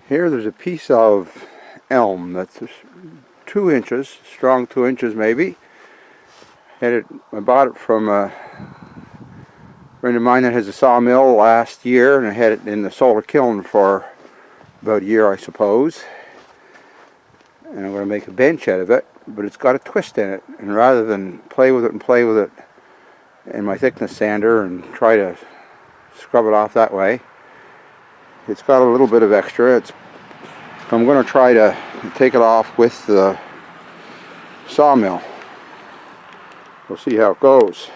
Here there's a piece of elm that's 2 inches, strong 2 inches maybe. I bought it from a friend of mine that has a sawmill last year, and I had it in the solar kiln for about a year, I suppose. And I'm going to make a bench out of it, but it's got a twist in it. And rather than play with it in my thickness sander and try to scrub it off that way, it's got a little bit of extra. I'm going to try to take it off with the sawmill. We'll see how it goes.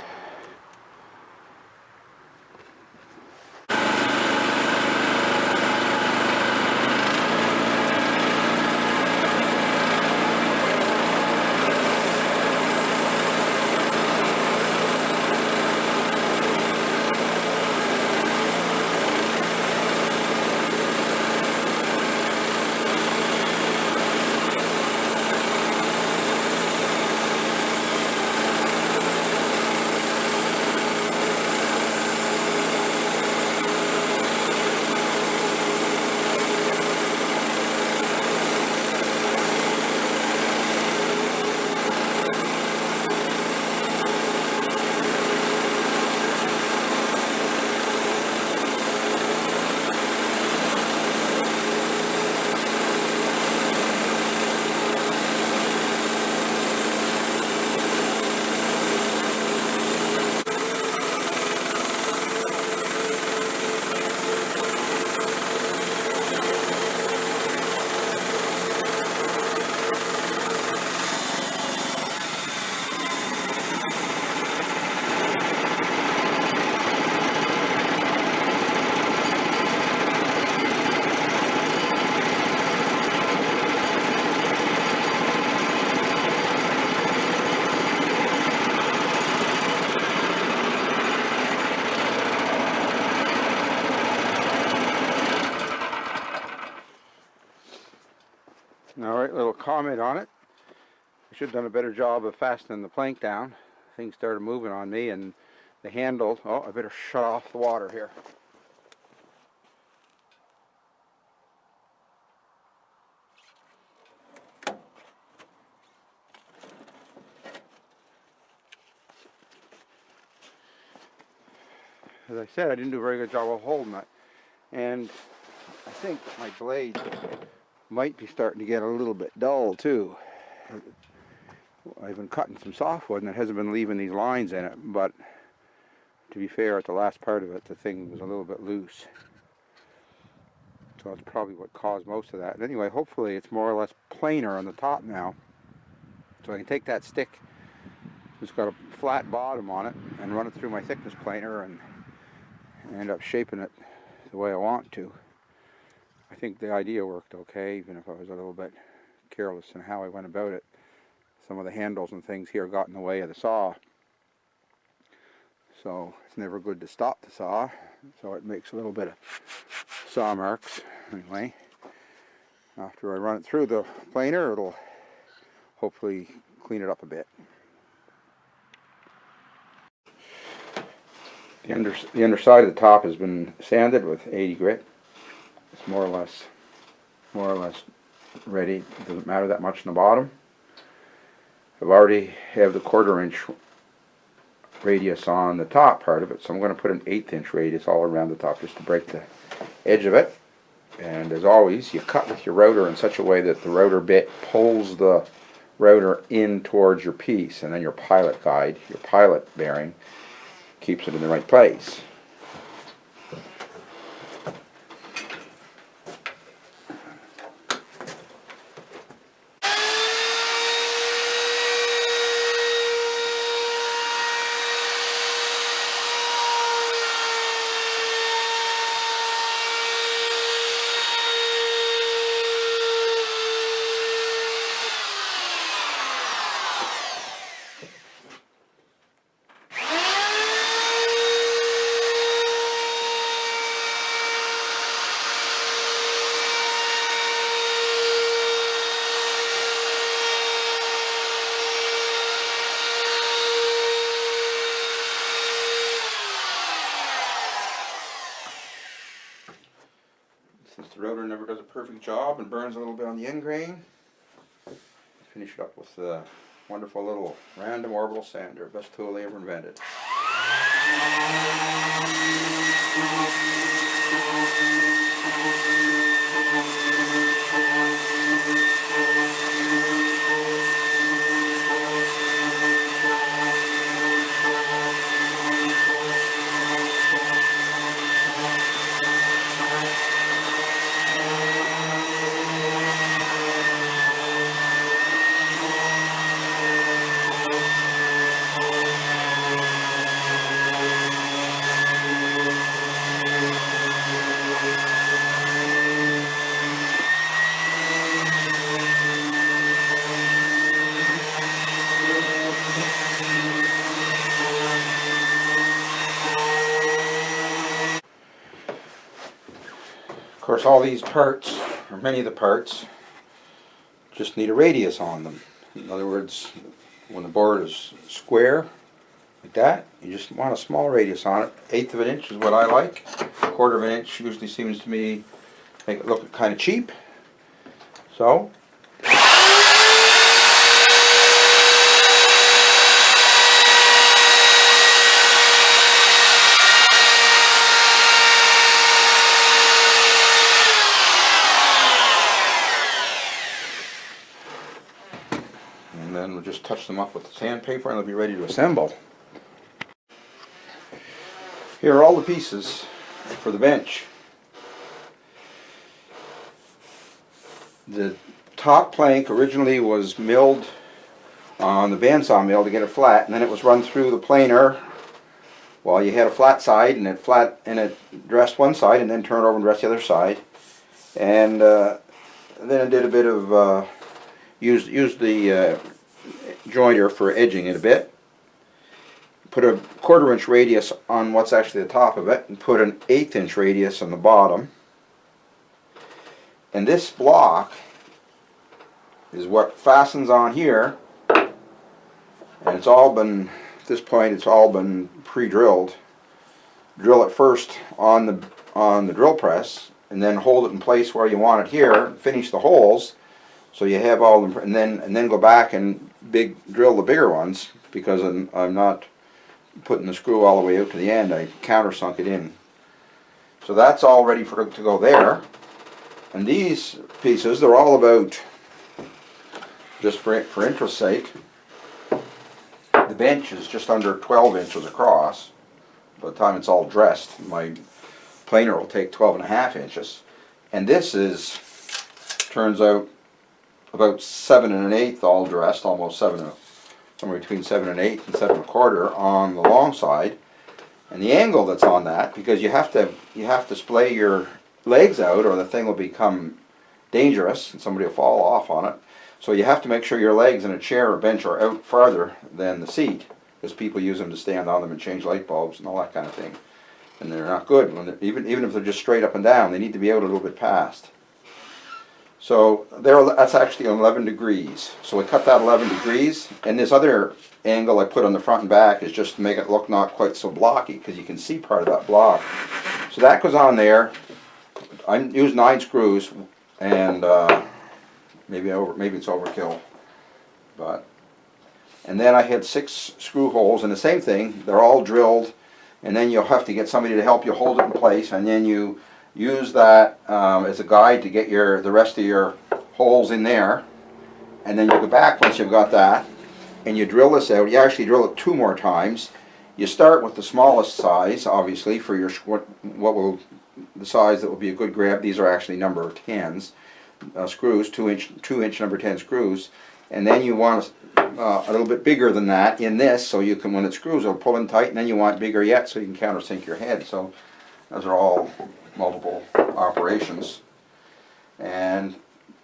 Alright, little comment on it. I should have done a better job of fastening the plank down. Things started moving on me and the handle, oh, I better shut off the water here. As I said, I didn't do a very good job of holding it. And I think my blade might be starting to get a little bit dull too. I've been cutting some softwood and it hasn't been leaving these lines in it, but to be fair, at the last part of it, the thing was a little bit loose. So that's probably what caused most of that. And anyway, hopefully it's more or less planer on the top now. So I can take that stick, it's got a flat bottom on it, and run it through my thickness planer and end up shaping it the way I want to. I think the idea worked okay, even if I was a little bit careless in how I went about it. Some of the handles and things here got in the way of the saw. So it's never good to stop the saw. So it makes a little bit of saw marks. Anyway, after I run it through the planer, it'll hopefully clean it up a bit. The underside of the top has been sanded with 80 grit. It's more or less ready. It doesn't matter that much in the bottom. I've already have the 1/4 inch radius on the top part of it, so I'm going to put an 1/8 inch radius all around the top just to break the edge of it. And as always, you cut with your router in such a way that the router bit pulls the router in towards your piece, and then your pilot guide, your pilot bearing, keeps it in the right place. The router never does a perfect job and burns a little bit on the end grain. Finish it up with a wonderful little random orbital sander, best tool they ever invented. Of course, all these parts, or many of the parts, just need a radius on them. In other words, when the board is square, like that, you just want a small radius on it. 1/8 of an inch is what I like. 1/4 of an inch usually seems to me make it look kind of cheap. So, and then we'll just touch them up with the sandpaper and they'll be ready to assemble. Here are all the pieces for the bench. The top plank originally was milled on the bandsaw mill to get it flat, and then it was run through the planer while you had a flat side, and it dressed one side and then turned over and dressed the other side. And then I did a bit of used the jointer for edging it a bit. Put a 1/4 inch radius on what's actually the top of it, and put an 1/8 inch radius on the bottom. And this block is what fastens on here, and it's all been, at this point, it's all been pre-drilled. Drill it first on the drill press, and then hold it in place where you want it here. Finish the holes, so you have all them, and then go back and drill the bigger ones, because I'm not putting the screw all the way out to the end. I countersunk it in, so that's all ready to go there. And these pieces, they're all about, just for interest's sake, the bench is just under 12 inches across. By the time it's all dressed, my planer will take 12.5 inches. And this turns out about 7 1/8 all dressed, almost somewhere between 7 1/8 and 7 1/4 on the long side. And the angle that's on that, because you have to splay your legs out or the thing will become dangerous and somebody will fall off on it. So you have to make sure your legs in a chair or bench are out farther than the seat, because people use them to stand on them and change light bulbs and all that kind of thing. And they're not good. Even if they're just straight up and down, they need to be out a little bit past. So that's actually 11 degrees. So we cut that 11 degrees, and this other angle I put on the front and back is just to make it look not quite so blocky, because you can see part of that block. So that goes on there. I used 9 screws, and maybe it's overkill, and then I had 6 screw holes, and the same thing. They're all drilled, and then you'll have to get somebody to help you hold it in place, and then you use that as a guide to get the rest of your holes in there, and then you go back once you've got that, and you drill this out. You actually drill it 2 more times. You start with the smallest size, obviously, for your the size that will be a good grab. These are actually number 10s screws, 2 inch number 10 screws, and then you want a little bit bigger than that in this, so you can, when it screws, it'll pull in tight, and then you want bigger yet, so you can countersink your head. So those are all multiple operations, and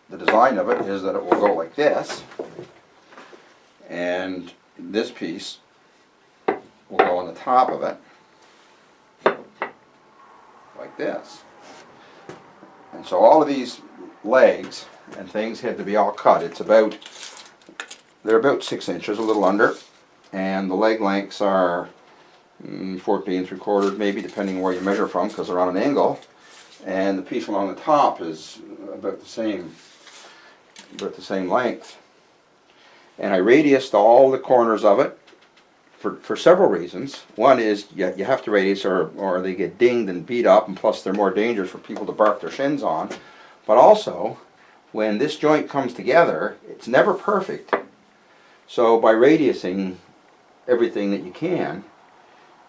the design of it is that it will go like this, and this piece will go on the top of it like this. And so all of these legs and things had to be all cut. They're about 6 inches, a little under, and the leg lengths are 14 3/4, maybe, depending where you measure from, because they're on an angle. and the piece along the top is about the same length. And I radiused all the corners of it for several reasons. One is you have to radius or they get dinged and beat up, and plus they're more dangerous for people to bark their shins on. But also, when this joint comes together, it's never perfect. So by radiusing everything that you can,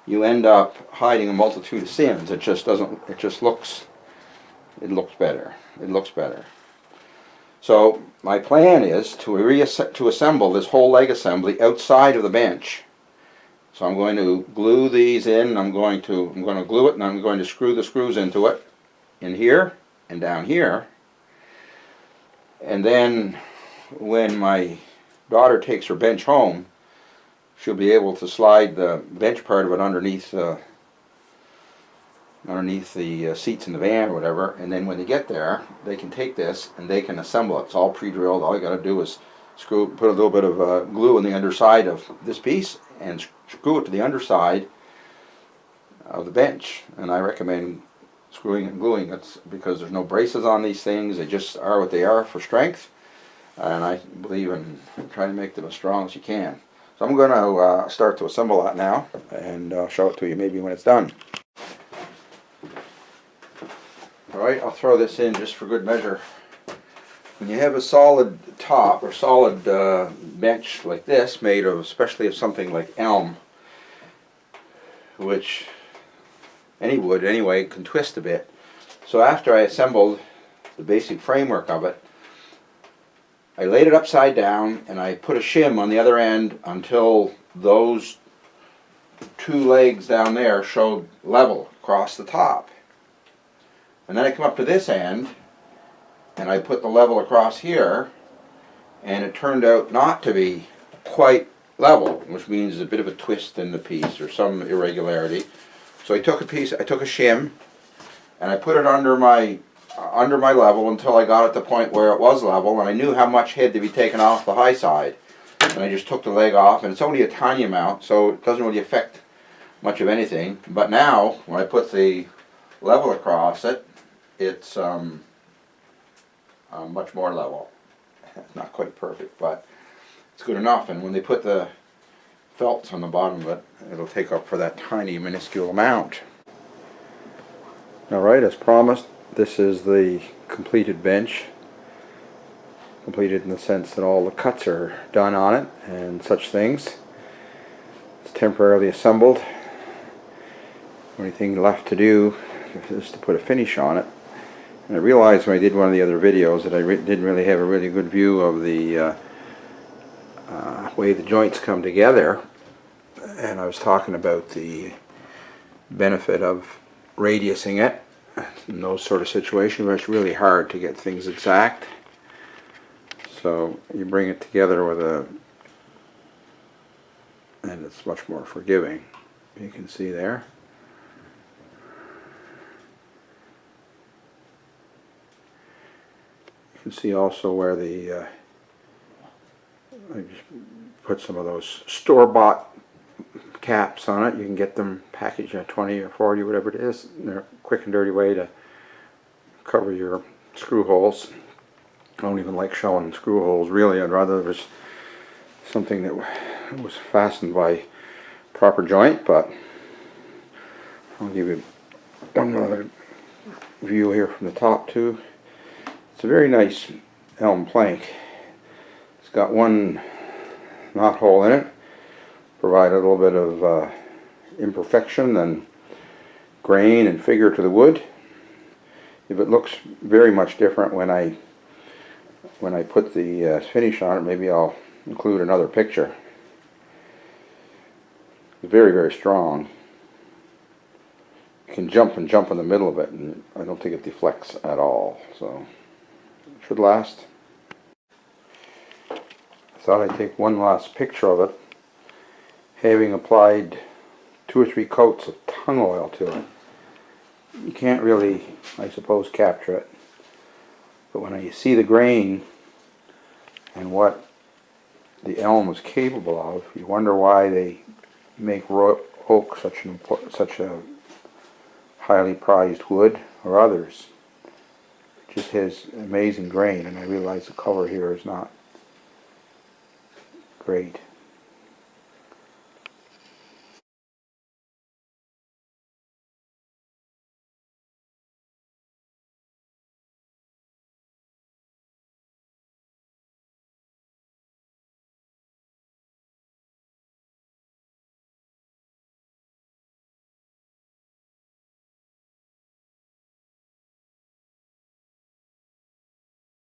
you end up hiding a multitude of sins. It just doesn't, it looks better. It looks better. So my plan is to assemble this whole leg assembly outside of the bench. So I'm going to glue these in. I'm going to glue it, and I'm going to screw the screws into it, in here and down here. And then when my daughter takes her bench home, she'll be able to slide the bench part of it underneath the seats in the van or whatever, and then when they get there, they can take this and they can assemble it. It's all pre-drilled. All you got to do is put a little bit of glue on the underside of this piece and screw it to the underside of the bench. And I recommend screwing and gluing it because there's no braces on these things. They just are what they are for strength, and I believe in trying to make them as strong as you can. So I'm going to start to assemble that now, and I'll show it to you maybe when it's done. Alright, I'll throw this in just for good measure. When you have a solid top or solid bench like this, made of especially of something like elm, which any wood anyway can twist a bit. So after I assembled the basic framework of it, I laid it upside down and I put a shim on the other end until those two legs down there showed level across the top. And then I come up to this end and I put the level across here, and it turned out not to be quite level, which means there's a bit of a twist in the piece or some irregularity. So I took a shim and I put it under my level until I got at the point where it was level, and I knew how much had to be taken off the high side. And I just took the leg off, and it's only a tiny amount, so it doesn't really affect much of anything. But now, when I put the level across it, it's much more level. It's not quite perfect, but it's good enough. And when they put the felts on the bottom of it, it'll take up for that tiny, minuscule amount. Alright, as promised, this is the completed bench. Completed in the sense that all the cuts are done on it and such things. It's temporarily assembled. The only thing left to do is to put a finish on it. And I realized when I did one of the other videos that I didn't really have a really good view of the way the joints come together. And I was talking about the benefit of radiusing it in those sort of situations where it's really hard to get things exact. So you bring it together with and it's much more forgiving. You can see there. You can see also where I just put some of those store-bought caps on it. You can get them packaged at 20 or 40, whatever it is. And they're a quick and dirty way to cover your screw holes. I don't even like showing screw holes really. I'd rather there's something that was fastened by proper joint, but I'll give you one other view here from the top too. It's a very nice elm plank. It's got one knot hole in it, provide a little bit of imperfection and grain and figure to the wood. If it looks very much different when I put the finish on it, maybe I'll include another picture. It's very, very strong. You can jump in the middle of it, and I don't think it deflects at all. So it should last. I thought I'd take one last picture of it, having applied 2 or 3 coats of tung oil to it. You can't really, I suppose, capture it, but when you see the grain and what the elm was capable of, you wonder why they make oak such a highly prized wood, or others. It just has amazing grain, and I realize the color here is not great.